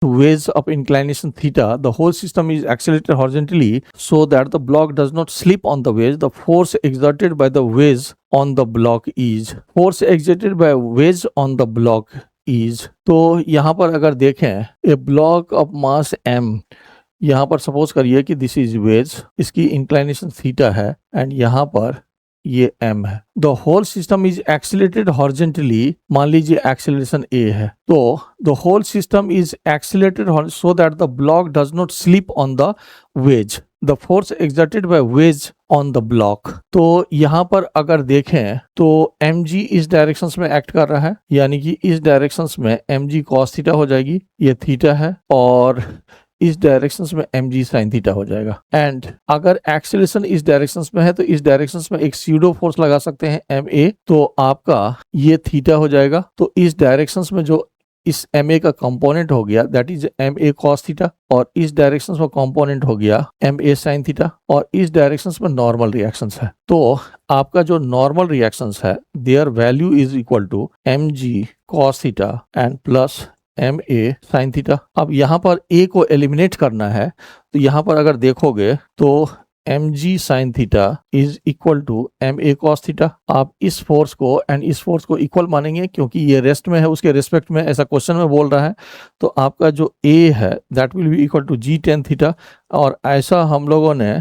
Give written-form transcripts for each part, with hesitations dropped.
ways of inclination theta, the whole system is accelerated horizontally so that the block does not slip on the wedge. The force exerted by the wedge on the block is तो यहाँ पर अगर देखें a block of mass m, यहाँ पर suppose करिए कि this is wedge, इसकी इंक्लाइनेशन थीटा है एंड यहाँ पर ये m है। The whole system is accelerated horizontally, मान लीजिए एक्सीलरेशन a है, तो the whole system is accelerated so that the block does not slip on the wedge. The force exerted by wedge on the block, तो यहाँ पर अगर देखें तो mg इस डायरेक्शंस में एक्ट कर रहा है, यानी कि इस डायरेक्शंस में mg cos थीटा हो जाएगी, ये थीटा है, और इस डायरेक्शंस में mg sin थीटा हो जाएगा। एंड अगर एक्सेलरेशन इस डायरेक्शंस में है तो इस डायरेक्शंस में एक स्यूडो फोर्स लगा सकते हैं ma, तो आपका ये थीटा हो जाएगा। तो इस डायरेक्शंस में जो इस ma का कंपोनेंट हो गया that is ma cos theta, और इस डायरेक्शंस में कंपोनेंट हो गया ma sin थीटा, और इस डायरेक्शंस में नॉर्मल रिएक्शंस है। तो आपका जो नॉर्मल रिएक्शंस है their value is equal to mg cos theta and plus ma sin theta. अब यहाँ पर a को एलिमिनेट करना है, तो यहाँ पर अगर देखोगे तो mg sin theta is equal to ma cos theta. आप इस फोर्स को एंड इस फोर्स को इक्वल मानेंगे क्योंकि ये रेस्ट में है, उसके रिस्पेक्ट में ऐसा क्वेश्चन में बोल रहा है, तो आपका जो a है that will be equal to g tan theta. और ऐसा हम लोगों ने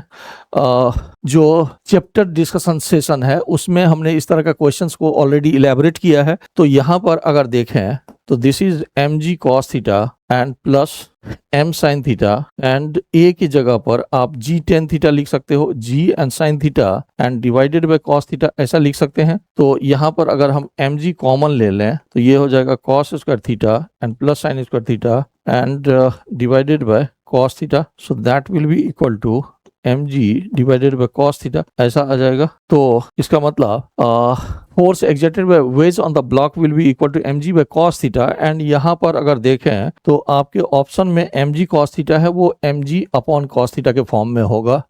जो चैप्टर डिस्कशन सेशन है उसमें हमने इस तरह का क्वेश्चंस को ऑलरेडी इलेबोरेट किया है। तो यहाँ पर अगर देखें तो this is mg cos theta and plus m sin theta, and a की जगह पर आप g tan थीटा लिख सकते हो, g and sin theta and divided by cos theta ऐसा लिख सकते हैं। तो यहाँ पर अगर हम mg कॉमन ले लें तो ये हो जाएगा cos square theta and plus sin square theta and divided by cos theta, so that will be equal to mg divided by cos theta ऐसा आ जाएगा। तो इसका मतलब force exerted by wedge on the block will be equal to mg by cos theta, and यहाँ पर अगर देखें तो आपके ऑप्शन में mg cos थीटा है वो mg अपॉन cos थीटा के फॉर्म में होगा।